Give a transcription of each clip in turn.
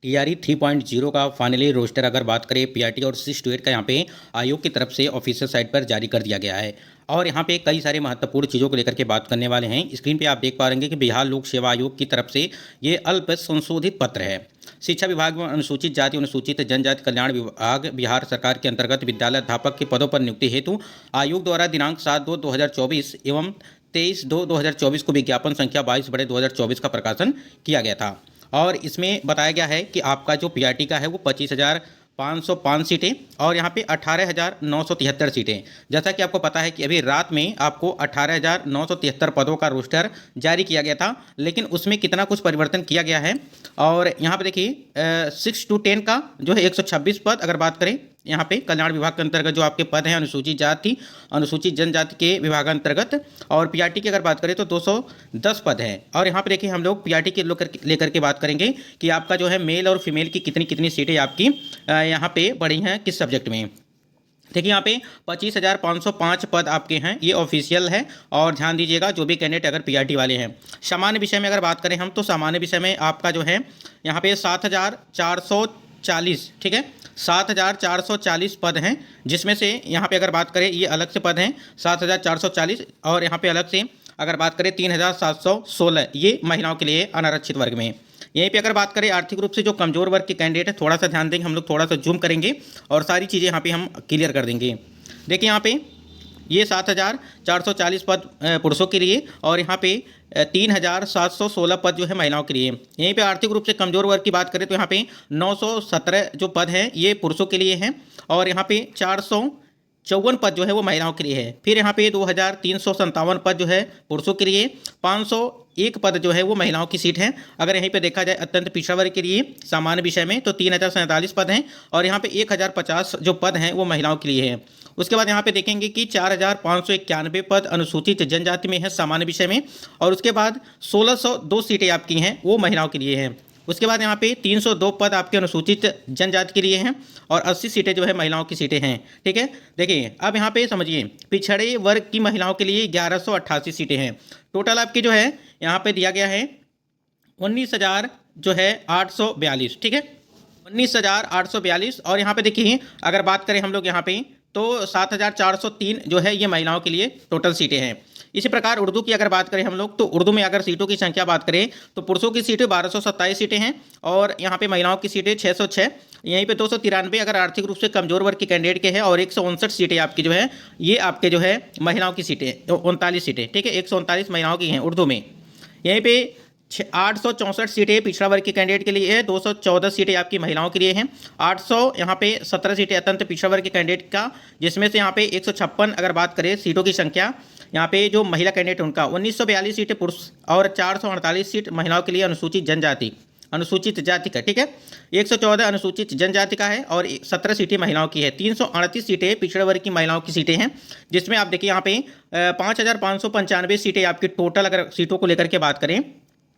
TRE 3.0 का finally roster अगर बात करें पीआरटी और 6 to 8 का यहाँ पे आयोग की तरफ से ऑफिशियल साइट पर जारी कर दिया गया है। और यहाँ पे कई सारे महत्वपूर्ण चीज़ों को लेकर के बात करने वाले हैं। स्क्रीन पे आप देख पा रहे हैं कि बिहार लोक सेवा आयोग की तरफ से ये अल्प संशोधित पत्र है। शिक्षा विभाग में अनुसूचित जाति अनुसूचित जनजाति कल्याण विभाग बिहार सरकार के अंतर्गत विद्यालय अध्यापक के पदों पर नियुक्ति हेतु आयोग द्वारा दिनांक 7/2/2024 एवं 23/2/2024 को विज्ञापन संख्या 22/2024 का प्रकाशन किया गया था। और इसमें बताया गया है कि आपका जो पीआरटी का है वो 25,505 सीटें और यहाँ पे 18,973 सीटें। जैसा कि आपको पता है कि अभी रात में आपको 18,973 पदों का रोस्टर जारी किया गया था, लेकिन उसमें कितना कुछ परिवर्तन किया गया है। और यहाँ पे देखिए 6 to 10 का जो है 126 पद अगर बात करें यहाँ पे कल्याण विभाग के अंतर्गत जो आपके पद हैं अनुसूचित जाति अनुसूचित जनजाति के विभाग अंतर्गत, और पीआरटी की अगर बात करें तो 210 पद हैं। और यहाँ पे देखिए हम लोग पीआरटी के लेकर के बात करेंगे कि आपका जो है मेल और फीमेल की कितनी कितनी सीटें आपकी यहाँ पे बढ़ी हैं किस सब्जेक्ट में। देखिए यहाँ पे 25,505 पद आपके हैं, ये ऑफिशियल है। और ध्यान दीजिएगा जो भी कैंडिडेट अगर पीआरटी वाले हैं। सामान्य विषय में अगर बात करें हम तो सामान्य विषय में आपका जो है यहाँ पे 7,440, ठीक है 7,440 पद हैं, जिसमें से यहाँ पे अगर बात करें ये अलग से पद हैं 7,440 और यहाँ पे अलग से अगर बात करें 3,716 ये महिलाओं के लिए अनारक्षित वर्ग में। यहीं पे अगर बात करें आर्थिक रूप से जो कमजोर वर्ग के कैंडिडेट है, थोड़ा सा ध्यान देंगे हम लोग, थोड़ा सा जूम करेंगे और सारी चीज़ें यहाँ पे हम क्लियर कर देंगे। देखिए यहाँ पे ये 7,440 पद पुरुषों के लिए और यहाँ पे 3,716 पद जो है महिलाओं के लिए। यहीं पे आर्थिक रूप से कमजोर वर्ग की बात करें तो यहाँ पे 917 जो पद हैं ये पुरुषों के लिए हैं और यहाँ पे 454 पद जो है वो महिलाओं के लिए है। फिर यहाँ पे 2,357 पद जो है पुरुषों के लिए, 501 पद जो है वो महिलाओं की सीट है। अगर यहीं पे देखा जाए अत्यंत पिछड़ा वर्ग के लिए सामान्य विषय में तो 3,047 पद हैं और यहाँ पे 1,050 जो पद हैं वो महिलाओं के लिए है। उसके बाद यहाँ पे देखेंगे कि 4,591 पद अनुसूचित जनजाति में है सामान्य विषय में, और उसके बाद 1,602 सीटें आपकी हैं वो महिलाओं के लिए हैं। उसके बाद यहाँ पे 302 पद आपके अनुसूचित जनजाति के लिए हैं और 80 सीटें जो है महिलाओं की सीटें हैं, ठीक है। देखिए अब यहाँ पे समझिए पिछड़े वर्ग की महिलाओं के लिए 1,188 सीटें हैं। टोटल आपकी जो है यहाँ पे दिया गया है 19,000 जो है 842, ठीक है 19,842। और यहाँ पे देखिए अगर बात करें हम लोग यहाँ पे तो 7,403 जो है ये महिलाओं के लिए टोटल सीटें हैं। इसी प्रकार उर्दू की अगर बात करें हम लोग तो उर्दू में अगर सीटों की संख्या बात करें तो पुरुषों की सीटें 1,227 सीटें हैं और यहाँ पे महिलाओं की सीटें 606। यहीं पे 293 अगर आर्थिक रूप से कमजोर वर्ग के कैंडिडेट के हैं और 159 सीटें आपकी जो है ये आपके जो है महिलाओं की सीटें 39 सीटें, ठीक है 139 महिलाओं की हैं उर्दू में। यहीं पे 864 सीटें पिछड़ा वर्ग के कैंडिडेट के लिए है, 214 सीटें आपकी महिलाओं के लिए हैं, 800 यहाँ पे 17 सीटें अत्यंत पिछड़ा वर्ग के कैंडिडेट का, जिसमें से यहाँ पे 156 अगर बात करें सीटों की संख्या यहाँ पे जो महिला कैंडिडेट उनका 1942 सीटें पुरुष और 448 सीट महिलाओं के लिए अनुसूचित जनजाति अनुसूचित जाति का, ठीक है 114 अनुसूचित जनजाति का है और 17 सीटें महिलाओं की है। 338 सीटें पिछड़े वर्ग की महिलाओं की सीटें हैं, जिसमें आप देखिए यहाँ पे 5,595 सीटें आपकी टोटल अगर सीटों को लेकर के बात करें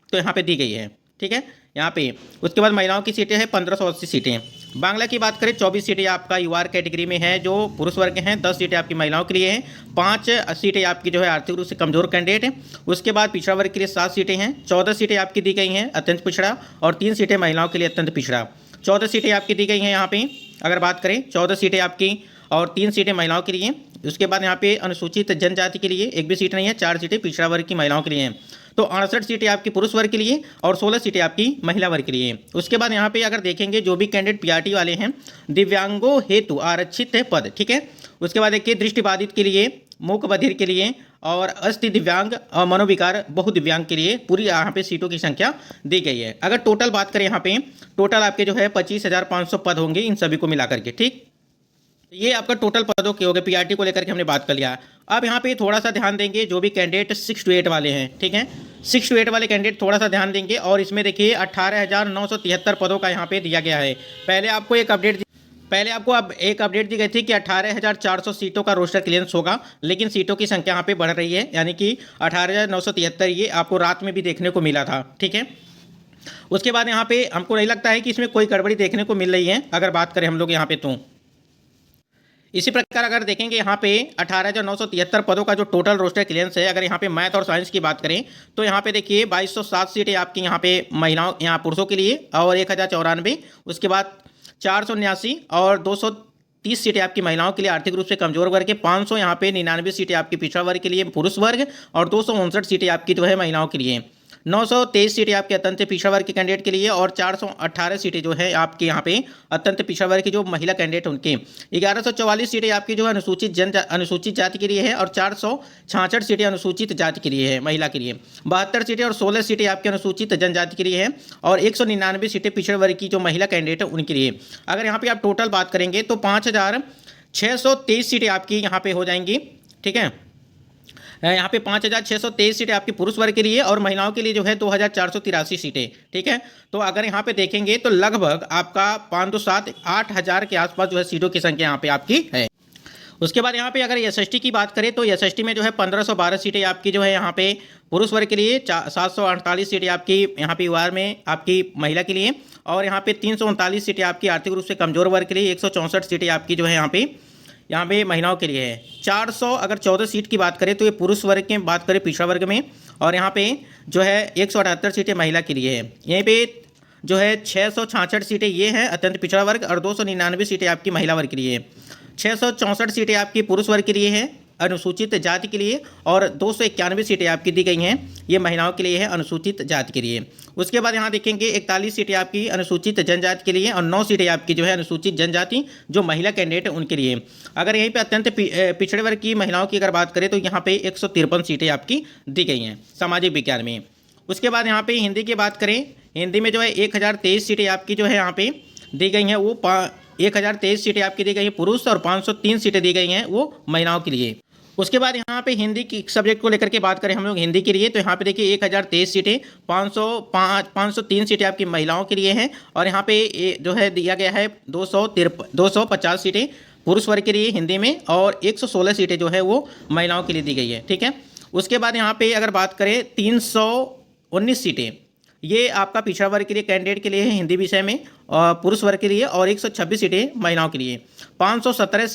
तो यहाँ पे दी गई है, ठीक है यहाँ पे। उसके बाद महिलाओं की सीटें हैं 1,580 सीटें। बांग्ला की बात करें 24 सीटें आपका यूआर कैटेगरी में है जो पुरुष वर्ग हैं, 10 सीटें आपकी महिलाओं के लिए हैं, 5 सीटें आपकी जो है आर्थिक रूप से कमजोर कैंडिडेट हैं। उसके बाद पिछड़ा वर्ग के लिए 7 सीटें हैं, 14 सीटें आपकी दी गई हैं अत्यंत पिछड़ा और 3 सीटें महिलाओं के लिए अत्यंत पिछड़ा। 14 सीटें आपकी दी गई हैं यहाँ पे अगर बात करें 14 सीटें आपकी और 3 सीटें महिलाओं के लिए। उसके बाद यहाँ पे अनुसूचित जनजाति के लिए एक भी सीट नहीं है, 4 सीटें पिछड़ा वर्ग की महिलाओं के लिए हैं। तो 68 सीटें आपकी पुरुष वर्ग के लिए और 16 सीटें आपकी महिला वर्ग के लिए। उसके बाद यहाँ पे अगर देखेंगे जो भी कैंडिडेट पीआरटी वाले हैं दिव्यांगों हेतु आरक्षित है पद, ठीक है। उसके बाद देखिए दृष्टिबाधित के लिए, मूक बधिर के लिए और अस्थि दिव्यांग और मनोविकार बहुदिव्यांग के लिए पूरी यहाँ पे सीटों की संख्या दी गई है। अगर टोटल बात करें यहाँ पे टोटल आपके जो है 25,500 पद होंगे इन सभी को मिला करके, ठीक। ये आपका टोटल पदों के हो गए पीआरटी को लेकर के हमने बात कर लिया। अब यहाँ पे थोड़ा सा ध्यान देंगे जो भी कैंडिडेट 6 to 8 वाले हैं, ठीक है 6 to 8 वाले कैंडिडेट थोड़ा सा ध्यान देंगे। और इसमें देखिए 18,973 पदों का यहाँ पे दिया गया है। पहले आपको अब एक अपडेट दी गई थी कि 18,400 सीटों का रोस्टर क्लियरेंस होगा, लेकिन सीटों की संख्या यहाँ पे बढ़ रही है, यानी कि 18,973 ये आपको रात में भी देखने को मिला था, ठीक है। उसके बाद यहाँ पे हमको नहीं लगता है कि इसमें कोई गड़बड़ी देखने को मिल रही है अगर बात करें हम लोग यहाँ पे तो। इसी प्रकार अगर देखेंगे यहाँ पे 18,973 पदों का जो टोटल रोस्टर क्लियरेंस है, अगर यहाँ पे मैथ और साइंस की बात करें तो यहाँ पे देखिए 2207 सीटें आपकी यहाँ पे महिलाओं यहाँ पुरुषों के लिए और 1094, उसके बाद 479 और 230 सीटें आपकी महिलाओं के लिए आर्थिक रूप से कमजोर वर्ग के, 500 यहाँ पे 99 सीटें आपकी पिछड़ा वर्ग के लिए पुरुष वर्ग और 259 सीटें आपकी जो है महिलाओं के लिए, 923 सीटें आपके अत्यंत पिछड़ा वर्ग के कैंडिडेट के लिए और 418 सीटें जो है आपके यहाँ पे अत्यंत पिछड़ा वर्ग की जो महिला कैंडिडेट उनके, 1144 सीटें आपकी जो है अनुसूचित जाति के लिए है और 466 सीटें अनुसूचित जाति के लिए है महिला के लिए, 72 सीटें और 16 सीटें आपके अनुसूचित जनजाति के लिए है और 199 सीटें पिछड़े वर्ग की जो महिला कैंडिडेट है उनके लिए। अगर यहाँ पे आप टोटल बात करेंगे तो 5623 सीटें आपकी यहाँ पे हो जाएंगी। ठीक है, यहाँ पे 5623 सीटें आपकी पुरुष वर्ग के लिए और महिलाओं के लिए जो है 2483 सीटें। ठीक है, तो अगर यहाँ पे देखेंगे तो लगभग आपका 507 8,000 के आसपास जो है सीटों की संख्या यहाँ पे आपकी है। उसके बाद यहाँ पे अगर एसएसटी की बात करें तो एसएसटी में जो है 1512 सीटें आपकी जो है यहाँ पे पुरुष वर्ग के लिए, 748 सीटें आपकी यहाँ पे युवा में आपकी महिला के लिए और यहाँ पे 339 सीटें आपकी आर्थिक रूप से कमजोर वर्ग के लिए, 164 सीटें आपकी जो है यहाँ पे महिलाओं के लिए है। 400 अगर 14 सीट की बात करें तो ये पुरुष वर्ग की बात करें पिछड़ा वर्ग में और यहाँ पे जो है 178 सीटें महिला के लिए है। यहीं पे जो है 666 सीटें ये हैं अत्यंत पिछड़ा वर्ग और 299 सीटें आपकी महिला वर्ग के लिए है। 664 सीटें आपकी पुरुष वर्ग के लिए है अनुसूचित जाति के लिए और 291 सीटें आपकी दी गई हैं ये महिलाओं के लिए है अनुसूचित जाति के लिए। उसके बाद यहाँ देखेंगे 41 सीटें आपकी अनुसूचित जनजाति के लिए और 9 सीटें आपकी जो है अनुसूचित जनजाति जो महिला कैंडिडेट है उनके लिए। अगर यहीं पे अत्यंत पिछड़े वर्ग की महिलाओं की अगर बात करें तो यहाँ पे 153 सीटें आपकी दी गई हैं सामाजिक विज्ञान में। उसके बाद यहाँ पे हिंदी की बात करें, हिंदी में जो है 1023 सीटें आपकी जो है यहाँ पे दी गई हैं, वो 1023 सीटें आपकी दी गई हैं पुरुष और 503 सीटें दी गई हैं वो महिलाओं के लिए। उसके बाद यहाँ पे हिंदी की सब्जेक्ट को लेकर के बात करें हम लोग हिंदी के लिए तो यहाँ पे देखिए 1023 सीटें 503 सीटें आपकी महिलाओं के लिए हैं और यहाँ पे जो है दिया गया है 250 सीटें पुरुष वर्ग के लिए हिंदी में और 116 सीटें जो है वो महिलाओं के लिए दी गई है। ठीक है, उसके बाद यहाँ पे अगर बात करें 319 सीटें ये आपका पिछड़ा वर्ग के लिए कैंडिडेट के लिए है हिंदी विषय में और पुरुष वर्ग के लिए और 126 सीटें महिलाओं के लिए। 570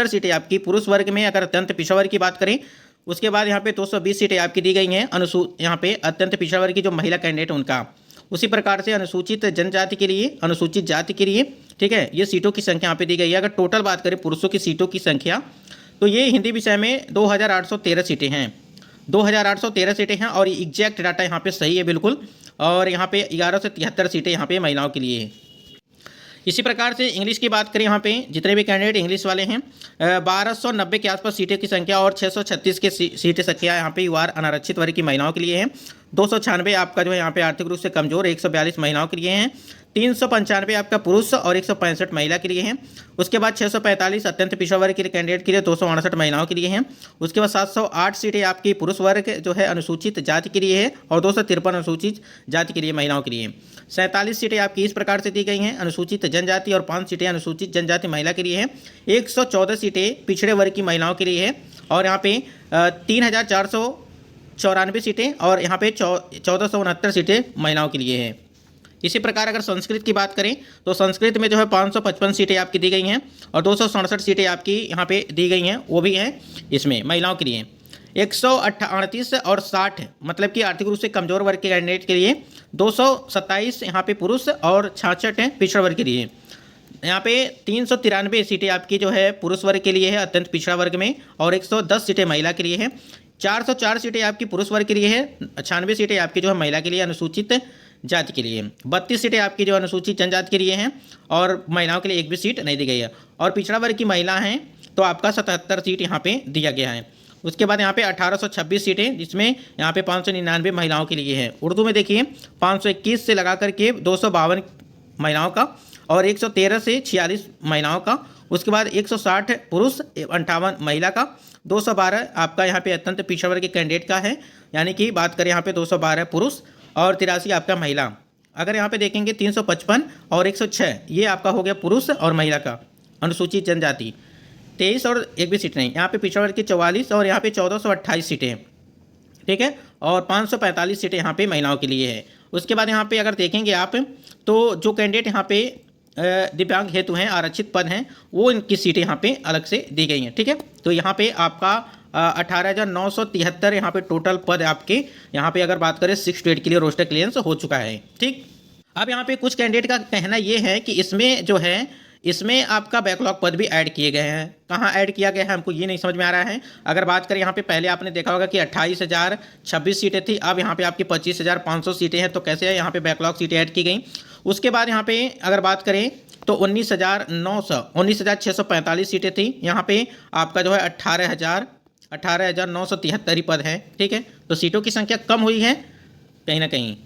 सीटें आपकी पुरुष वर्ग में अगर अत्यंत पिछड़ा वर्ग की बात करें। उसके बाद यहाँ पे 220 सीटें आपकी दी गई हैं यहाँ पे अत्यंत पिछड़ा वर्ग की जो महिला कैंडिडेट उनका। उसी प्रकार से अनुसूचित जनजाति के लिए अनुसूचित जाति के लिए ठीक है ये सीटों की संख्या यहाँ पे दी गई है। अगर टोटल बात करें पुरुषों की सीटों की संख्या तो ये हिंदी विषय में 2813 सीटें हैं 2813 सीटें हैं और एग्जैक्ट डाटा यहाँ पे सही है बिल्कुल। और यहाँ पे 11 से 73 सीटें यहाँ पे महिलाओं के लिए है। इसी प्रकार से इंग्लिश की बात करें यहाँ पे जितने भी कैंडिडेट इंग्लिश वाले हैं 1290 के आसपास सीटें की संख्या और 636 के सीटें संख्या यहाँ पे युवा अनारक्षित वर्ग की महिलाओं के लिए है। 296 आपका जो है यहाँ पे आर्थिक रूप से कमजोर 142 महिलाओं के लिए हैं। 395 आपका पुरुष और 165 महिला के लिए हैं। उसके बाद 645 अत्यंत पिछड़ा वर्ग के लिए कैंडिडेट के लिए 268 महिलाओं के लिए हैं। उसके बाद 708 सीटें आपकी पुरुष वर्ग जो है अनुसूचित जाति के लिए है और 253 अनुसूचित जाति के लिए महिलाओं के लिए। 47 सीटें आपकी इस प्रकार से दी गई हैं अनुसूचित जनजाति और 5 सीटें अनुसूचित जनजाति महिला के लिए है। 114 सीटें पिछड़े वर्ग की महिलाओं के लिए है और यहाँ पे 3494 सीटें और यहाँ पे 1469 सीटें महिलाओं के लिए है। इसी प्रकार अगर संस्कृत की बात करें तो संस्कृत में जो है 555 सीटें आपकी दी गई हैं और 267 सीटें आपकी यहाँ पे दी गई हैं वो भी हैं इसमें महिलाओं के लिए। 138 और 60 मतलब कि आर्थिक रूप से कमजोर वर्ग के कैंडिडेट के लिए 227 यहाँ पे पुरुष और 66 हैं पिछड़ा वर्ग के लिए। यहाँ पे 393 सीटें आपकी जो है पुरुष वर्ग के लिए है अत्यंत पिछड़ा वर्ग में और 110 सीटें महिला के लिए है। 404 सीटें आपकी पुरुष वर्ग के लिए है, 96 सीटें आपकी जो है महिला के लिए अनुसूचित जाति के लिए, 32 सीटें आपकी जो अनुसूचित जनजाति के लिए हैं और महिलाओं के लिए एक भी सीट नहीं दी गई है। और पिछड़ा वर्ग की महिला हैं तो आपका 77 सीट यहाँ पे दिया गया है। उसके बाद यहाँ पे 1826 सीटें जिसमें यहाँ पे 599 महिलाओं के लिए है। उर्दू में देखिए 521 से लगा करके 252 महिलाओं का और 113 से 46 महिलाओं का। उसके बाद 160 पुरुष 58 महिला का, 212 आपका यहाँ पे अत्यंत पिछड़ा वर्ग के कैंडिडेट का है, यानी कि बात करें यहाँ पे 212 पुरुष और 83 आपका महिला। अगर यहाँ पे देखेंगे 355 और 106 ये आपका हो गया पुरुष और महिला का अनुसूचित जनजाति। 23 और एक भी सीट नहीं, यहाँ पे पिछड़ा वर्ग की 44 और यहाँ पे 1428 सीटें, ठीक है, और 545 सीटें यहाँ पे महिलाओं के लिए है। उसके बाद यहाँ पे अगर देखेंगे आप तो जो कैंडिडेट यहाँ पे दिव्यांग हेतु हैं, आरक्षित पद हैं, वो इनकी सीटें यहाँ पे अलग से दी गई हैं। ठीक है, तो यहाँ पे आपका 18,973 यहाँ पे टोटल पद आपके यहाँ पे अगर बात करें 6 to 8 के लिए रोस्टर क्लियरेंस हो चुका है। ठीक, अब यहाँ पे कुछ कैंडिडेट का कहना ये है कि इसमें जो है इसमें आपका बैकलॉग पद भी ऐड किए गए हैं। कहाँ ऐड किया गया है हमको ये नहीं समझ में आ रहा है। अगर बात करें यहाँ पे पहले आपने देखा होगा कि 28,026 सीटें थी, अब यहाँ पे आपकी 25,500 सीटें हैं। तो कैसे है यहाँ पे बैकलॉग सीटें ऐड की गई। उसके बाद यहाँ पे अगर बात करें तो 19,645 सीटें थी। यहाँ पे आपका जो है 18,973 पद है। ठीक है, तो सीटों की संख्या कम हुई है कहीं ना कहीं।